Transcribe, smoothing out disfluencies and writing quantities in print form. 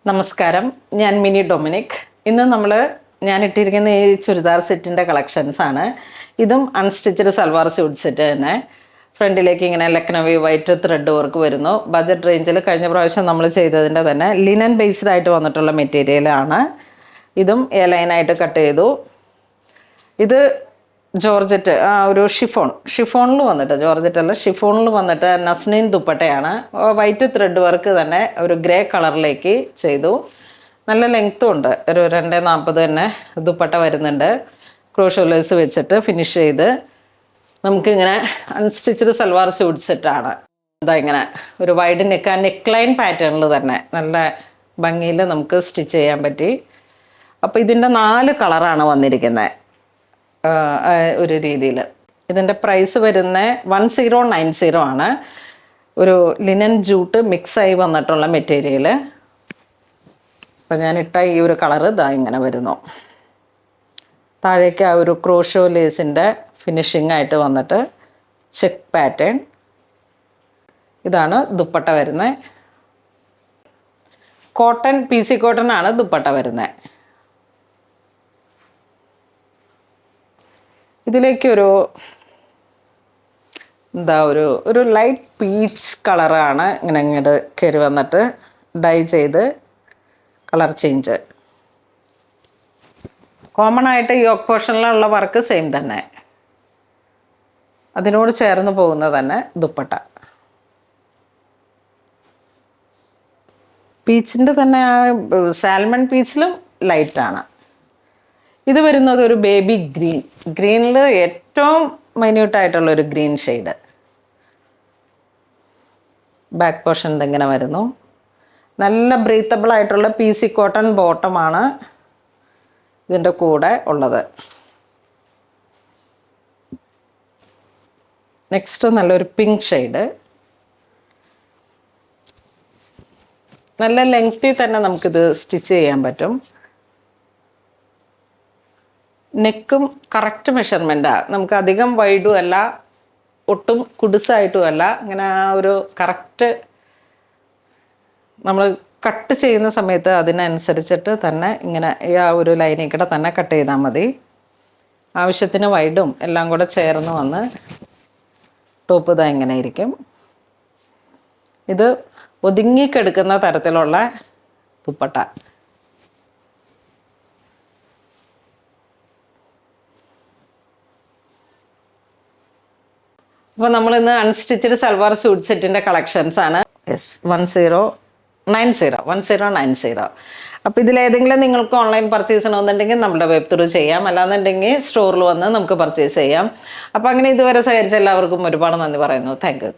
നമസ്കാരം, ഞാൻ mini Dominic. ഇന്ന് ഞാൻ ഇട്ടിരിക്കുന്ന ഈ ചുരിദാർ സെറ്റിൻ്റെ കളക്ഷൻസാണ്. ഇതും അൺസ്റ്റിച്ചഡ് സൽവാർ സ്യൂട്ട് സെറ്റ് തന്നെ. ഫ്രണ്ടിലേക്ക് ഇങ്ങനെ ലക്നവി വൈറ്റ് ത്രെഡ് വർക്ക് വരുന്നു. ബജറ്റ് റേഞ്ചിൽ കഴിഞ്ഞ പ്രാവശ്യം നമ്മൾ ചെയ്തതിൻ്റെ തന്നെ ലിനൻ ബേസ്ഡ് ആയിട്ട് വന്നിട്ടുള്ള മെറ്റീരിയലാണ്. ഇതും എ ലൈനായിട്ട് കട്ട് ചെയ്തു. ഇത് ജോർജറ്റ് ഒരു ഷിഫോണിൽ വന്നിട്ട് ഷിഫോണിൽ വന്നിട്ട് നസ്നീൻ ദുപ്പട്ടയാണ്. വൈറ്റ് ത്രെഡ് വർക്ക് തന്നെ ഒരു ഗ്രേ കളറിലേക്ക് ചെയ്തു. നല്ല ലെങ്ത്തും ഉണ്ട്, ഒരു 2.40 തന്നെ ദുപ്പട്ട വരുന്നുണ്ട്. ക്രോഷോലേഴ്സ് വെച്ചിട്ട് ഫിനിഷ് ചെയ്ത് നമുക്കിങ്ങനെ അൺസ്റ്റിച്ചഡ് സൽവാർ സ്യൂട്ട് സെറ്റാണ്. ഇങ്ങനെ ഒരു വൈഡ് നെക്ക് ലൈൻ പാറ്റേണിൽ തന്നെ നല്ല ഭംഗിയിൽ നമുക്ക് സ്റ്റിച്ച് ചെയ്യാൻ പറ്റി. അപ്പോൾ ഇതിൻ്റെ 4 കളറാണ് വന്നിരിക്കുന്നത്. ഒരു രീതിയിൽ ഇതിൻ്റെ പ്രൈസ് വരുന്നത് 1090 ആണ്. ഒരു ലിനൻ ജൂട്ട് മിക്സായി വന്നിട്ടുള്ള മെറ്റീരിയൽ. അപ്പം ഞാനിട്ട ഈ ഒരു കളറ് ഇങ്ങനെ വരുന്നു. താഴേക്ക് ആ ഒരു ക്രോഷോ ലേസിൻ്റെ ഫിനിഷിംഗ് ആയിട്ട് വന്നിട്ട് ചെക്ക് പാറ്റേൺ. ഇതാണ് ദുപ്പട്ട വരുന്നത്. കോട്ടൺ PC കോട്ടൺ ആണ് ദുപ്പട്ട വരുന്നത്. ഇതിലേക്കൊരു ഒരു ലൈറ്റ് പീച്ച് കളറാണ് ഇങ്ങോട്ട് കയറി വന്നിട്ട് ഡൈ ചെയ്ത് കളർ ചേഞ്ച്. കോമൺ ആയിട്ട് യോക്ക് പോർഷനിലുള്ള വർക്ക് സെയിം തന്നെ, അതിനോട് ചേർന്ന് പോകുന്ന തന്നെ ദുപ്പട്ട. പീച്ചിൻ്റെ തന്നെ സാൽമൺ പീച്ചിലും ലൈറ്റാണ്. ഇത് വരുന്നത് ഒരു ബേബി ഗ്രീനിൽ ഏറ്റവും മൈന്യൂട്ടായിട്ടുള്ളൊരു ഗ്രീൻ ഷെയ്ഡ്. ബാക്ക് പോർഷൻ ഇങ്ങനെ വരുന്നു. നല്ല ബ്രീത്തബിൾ ആയിട്ടുള്ള PC കോട്ടൺ ബോട്ടമാണ് ഇതിൻ്റെ കൂടെ ഉള്ളത്. നെക്സ്റ്റ് നല്ലൊരു പിങ്ക് ഷെയ്ഡ്. നല്ല ലെങ്ത്തിൽ തന്നെ നമുക്കിത് സ്റ്റിച്ച് ചെയ്യാൻ പറ്റും. നെക്കും കറക്റ്റ് മെഷർമെൻറ്റാണ്. നമുക്ക് അധികം വൈഡും അല്ല, ഒട്ടും കുടുസായിട്ടും അല്ല. ഇങ്ങനെ ആ ഒരു കറക്റ്റ് നമ്മൾ കട്ട് ചെയ്യുന്ന സമയത്ത് അതിനനുസരിച്ചിട്ട് തന്നെ ഇങ്ങനെ ആ ഒരു ലൈനിൽ കൂടെ തന്നെ കട്ട് ചെയ്താൽ മതി. ആവശ്യത്തിന് വൈഡും എല്ലാം കൂടെ ചേർന്ന് വന്ന് ടോപ്പ് ഇങ്ങനെ ഇരിക്കും. ഇത് ഒതുങ്ങിക്കെടുക്കുന്ന തരത്തിലുള്ള ദുപ്പട്ട. അപ്പോൾ നമ്മളിന്ന് അൺസ്റ്റിച്ചഡ് സൽവാർ സ്യൂട്ട് സെറ്റിൻ്റെ കളക്ഷൻസാണ്. 1090. അപ്പോൾ ഇതിലേതെങ്കിലും നിങ്ങൾക്ക് ഓൺലൈൻ പർച്ചേസ് ചെയ്യണമെന്നുണ്ടെങ്കിൽ നമ്മുടെ വെബ് ത്രൂ ചെയ്യാം, അല്ലാന്നുണ്ടെങ്കിൽ സ്റ്റോറിൽ വന്ന് നമുക്ക് പർച്ചേസ് ചെയ്യാം. അപ്പോൾ അങ്ങനെ ഇതുവരെ സഹകരിച്ച എല്ലാവർക്കും ഒരുപാട് നന്ദി പറയുന്നു. Thank you.